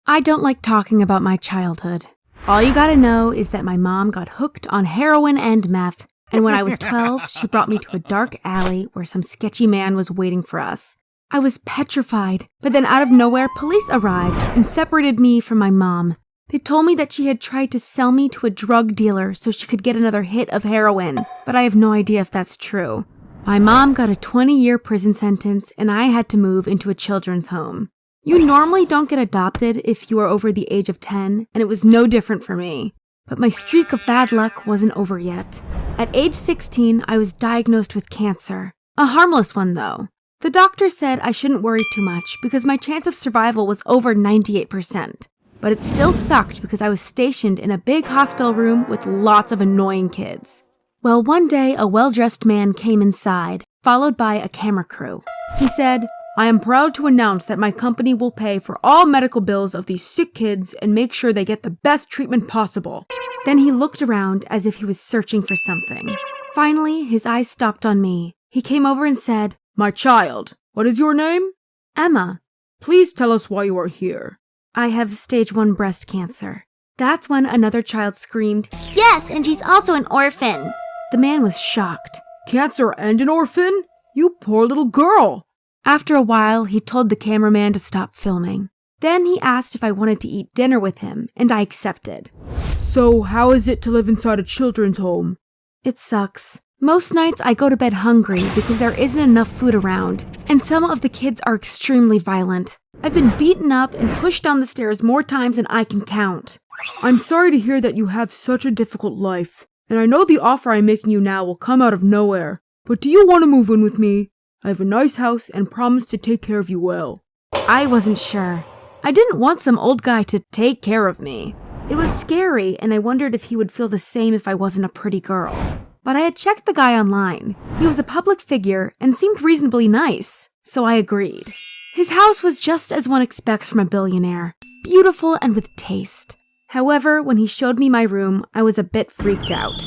I don't like talking about my childhood. All you gotta know is that my mom got hooked on heroin and meth, and when I was 12, she brought me to a dark alley where some sketchy man was waiting for us. I was petrified, but then out of nowhere, police arrived and separated me from my mom. They told me that she had tried to sell me to a drug dealer so she could get another hit of heroin, but I have no idea if that's true. My mom got a 20-year prison sentence, and I had to move into a children's home. You normally don't get adopted if you are over the age of 10, and it was no different for me. But my streak of bad luck wasn't over yet. At age 16, I was diagnosed with cancer. A harmless one, though. The doctor said I shouldn't worry too much because my chance of survival was over 98%. But it still sucked because I was stationed in a big hospital room with lots of annoying kids. Well, one day, a well-dressed man came inside, followed by a camera crew. He said, "I am proud to announce that my company will pay for all medical bills of these sick kids and make sure they get the best treatment possible." Then he looked around as if he was searching for something. Finally, his eyes stopped on me. He came over and said, "My child, what is your name?" "Emma." "Please tell us why you are here." "I have stage 1 breast cancer." That's when another child screamed, "Yes, and she's also an orphan." The man was shocked. "Cancer and an orphan? You poor little girl." After a while, he told the cameraman to stop filming. Then he asked if I wanted to eat dinner with him, and I accepted. "So, how is it to live inside a children's home?" "It sucks. Most nights I go to bed hungry because there isn't enough food around, and some of the kids are extremely violent. I've been beaten up and pushed down the stairs more times than I can count." "I'm sorry to hear that you have such a difficult life, and I know the offer I'm making you now will come out of nowhere, but do you want to move in with me? I have a nice house and promise to take care of you well." I wasn't sure. I didn't want some old guy to take care of me. It was scary, and I wondered if he would feel the same if I wasn't a pretty girl. But I had checked the guy online. He was a public figure and seemed reasonably nice, so I agreed. His house was just as one expects from a billionaire, beautiful and with taste. However, when he showed me my room, I was a bit freaked out.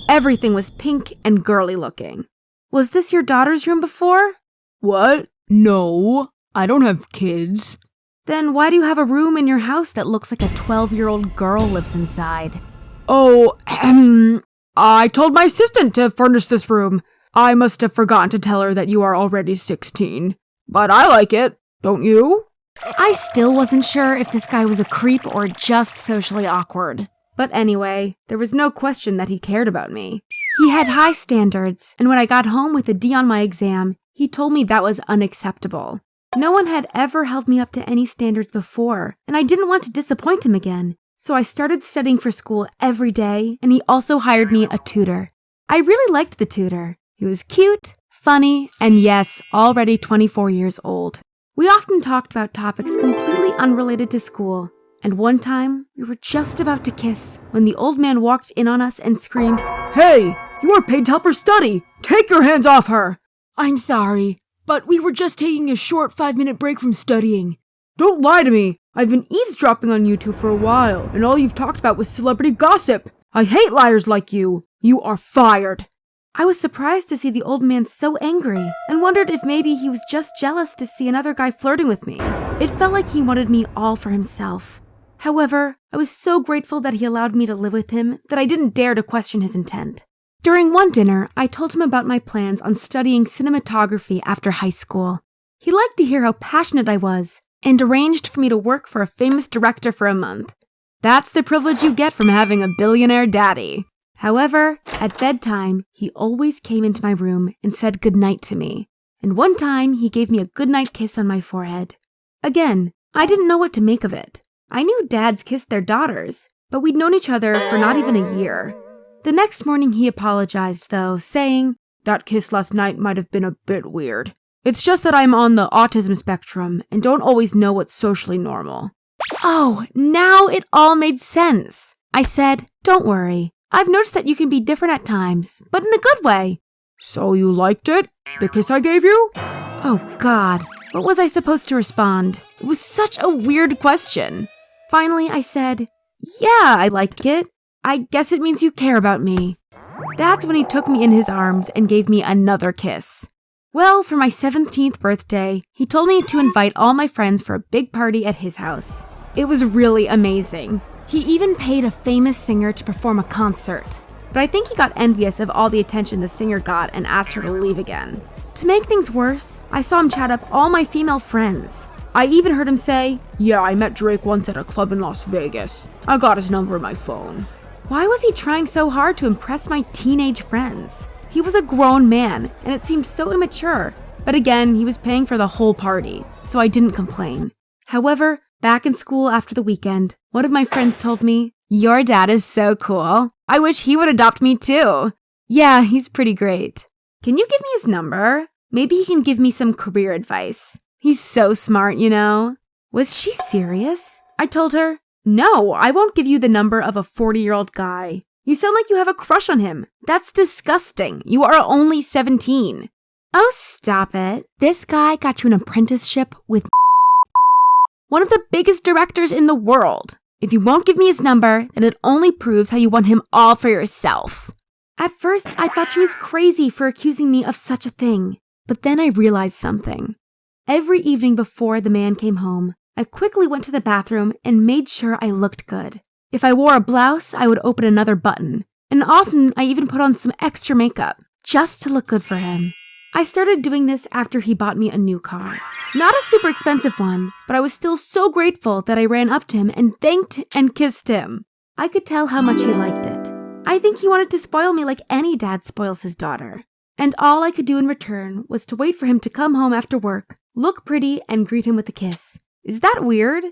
Everything was pink and girly looking. "Was this your daughter's room before?" "What? No, I don't have kids." "Then why do you have a room in your house that looks like a 12-year-old girl lives inside?" "Oh, I told my assistant to furnish this room. I must have forgotten to tell her that you are already 16. But I like it, don't you?" I still wasn't sure if this guy was a creep or just socially awkward. But anyway, there was no question that he cared about me. He had high standards, and when I got home with a D on my exam, he told me that was unacceptable. No one had ever held me up to any standards before, and I didn't want to disappoint him again. So I started studying for school every day, and he also hired me a tutor. I really liked the tutor. He was cute, funny, and yes, already 24 years old. We often talked about topics completely unrelated to school, and one time, we were just about to kiss when the old man walked in on us and screamed, "Hey, you are paid to help her study! Take your hands off her!" "I'm sorry, but we were just taking a short 5-minute break from studying." "Don't lie to me! I've been eavesdropping on you two for a while, and all you've talked about was celebrity gossip! I hate liars like you! You are fired!" I was surprised to see the old man so angry and wondered if maybe he was just jealous to see another guy flirting with me. It felt like he wanted me all for himself. However, I was so grateful that he allowed me to live with him that I didn't dare to question his intent. During one dinner, I told him about my plans on studying cinematography after high school. He liked to hear how passionate I was and arranged for me to work for a famous director for a month. That's the privilege you get from having a billionaire daddy. However, at bedtime, he always came into my room and said goodnight to me. And one time, he gave me a goodnight kiss on my forehead. Again, I didn't know what to make of it. I knew dads kissed their daughters, but we'd known each other for not even a year. The next morning, he apologized, though, saying, "That kiss last night might have been a bit weird. It's just that I'm on the autism spectrum and don't always know what's socially normal." Oh, now it all made sense. I said, "Don't worry. I've noticed that you can be different at times, but in a good way." "So you liked it? The kiss I gave you?" Oh God, what was I supposed to respond? It was such a weird question. Finally, I said, "Yeah, I liked it. I guess it means you care about me." That's when he took me in his arms and gave me another kiss. Well, for my 17th birthday, he told me to invite all my friends for a big party at his house. It was really amazing. He even paid a famous singer to perform a concert. But I think he got envious of all the attention the singer got and asked her to leave again. To make things worse, I saw him chat up all my female friends. I even heard him say, "Yeah, I met Drake once at a club in Las Vegas. I got his number in my phone." Why was he trying so hard to impress my teenage friends? He was a grown man, and it seemed so immature. But again, he was paying for the whole party, so I didn't complain. However, back in school after the weekend, one of my friends told me, "Your dad is so cool. I wish he would adopt me too." Yeah, he's pretty great. Can you give me his number? Maybe he can give me some career advice. He's so smart, you know. Was she serious? I told her, "No, I won't give you the number of a 40-year-old guy. You sound like you have a crush on him. That's disgusting. You are only 17. Oh, stop it. This guy got you an apprenticeship with one of the biggest directors in the world. If you won't give me his number, then it only proves how you want him all for yourself." At first, I thought she was crazy for accusing me of such a thing. But then I realized something. Every evening before the man came home, I quickly went to the bathroom and made sure I looked good. If I wore a blouse, I would open another button. And often, I even put on some extra makeup, just to look good for him. I started doing this after he bought me a new car. Not a super expensive one, but I was still so grateful that I ran up to him and thanked and kissed him. I could tell how much he liked it. I think he wanted to spoil me like any dad spoils his daughter. And all I could do in return was to wait for him to come home after work, look pretty, and greet him with a kiss. Is that weird?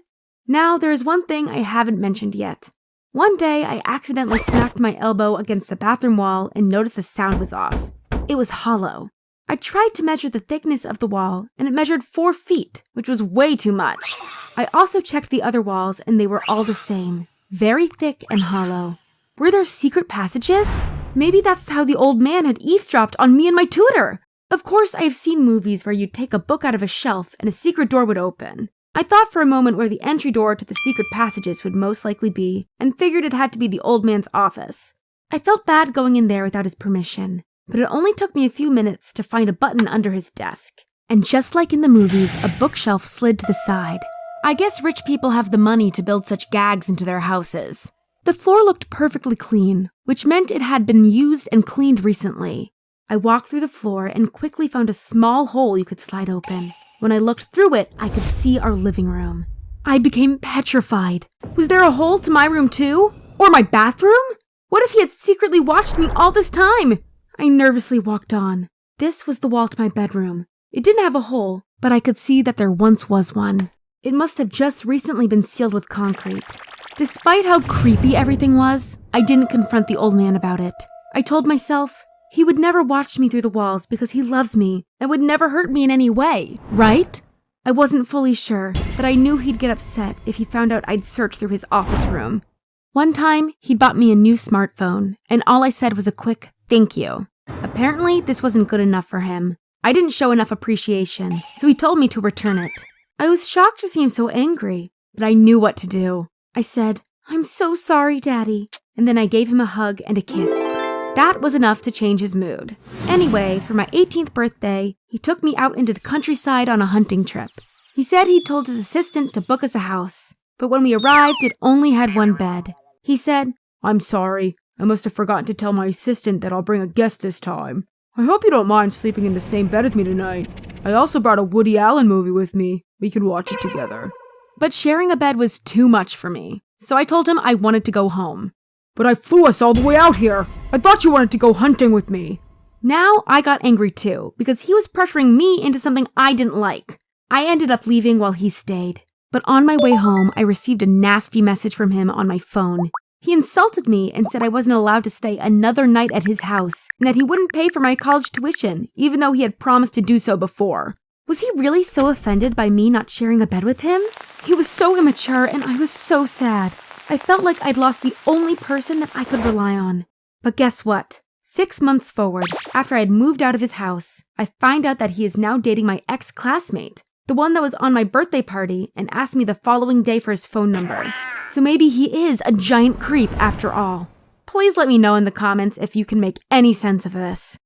Now, there is one thing I haven't mentioned yet. One day, I accidentally smacked my elbow against the bathroom wall and noticed the sound was off. It was hollow. I tried to measure the thickness of the wall, and it measured 4 feet, which was way too much. I also checked the other walls, and they were all the same, very thick and hollow. Were there secret passages? Maybe that's how the old man had eavesdropped on me and my tutor. Of course, I have seen movies where you'd take a book out of a shelf and a secret door would open. I thought for a moment where the entry door to the secret passages would most likely be, and figured it had to be the old man's office. I felt bad going in there without his permission, but it only took me a few minutes to find a button under his desk. And just like in the movies, a bookshelf slid to the side. I guess rich people have the money to build such gags into their houses. The floor looked perfectly clean, which meant it had been used and cleaned recently. I walked through the floor and quickly found a small hole you could slide open. When I looked through it, I could see our living room. I became petrified. Was there a hole to my room too? Or my bathroom? What if he had secretly watched me all this time? I nervously walked on. This was the wall to my bedroom. It didn't have a hole, but I could see that there once was one. It must have just recently been sealed with concrete. Despite how creepy everything was, I didn't confront the old man about it. I told myself, he would never watch me through the walls because he loves me and would never hurt me in any way, right? I wasn't fully sure, but I knew he'd get upset if he found out I'd searched through his office room. One time, he bought me a new smartphone, and all I said was a quick, "Thank you." Apparently, this wasn't good enough for him. I didn't show enough appreciation, so he told me to return it. I was shocked to see him so angry, but I knew what to do. I said, "I'm so sorry, Daddy," and then I gave him a hug and a kiss. That was enough to change his mood. Anyway, for my 18th birthday, he took me out into the countryside on a hunting trip. He said he told his assistant to book us a house, but when we arrived, it only had one bed. He said, "I'm sorry. I must have forgotten to tell my assistant that I'll bring a guest this time. I hope you don't mind sleeping in the same bed as me tonight. I also brought a Woody Allen movie with me. We can watch it together." But sharing a bed was too much for me, so I told him I wanted to go home. "But I flew us all the way out here. I thought you wanted to go hunting with me." Now I got angry too, because he was pressuring me into something I didn't like. I ended up leaving while he stayed. But on my way home, I received a nasty message from him on my phone. He insulted me and said I wasn't allowed to stay another night at his house, and that he wouldn't pay for my college tuition, even though he had promised to do so before. Was he really so offended by me not sharing a bed with him? He was so immature, and I was so sad. I felt like I'd lost the only person that I could rely on. But guess what? 6 months forward, after I had moved out of his house, I find out that he is now dating my ex-classmate, the one that was on my birthday party and asked me the following day for his phone number. So maybe he is a giant creep after all. Please let me know in the comments if you can make any sense of this.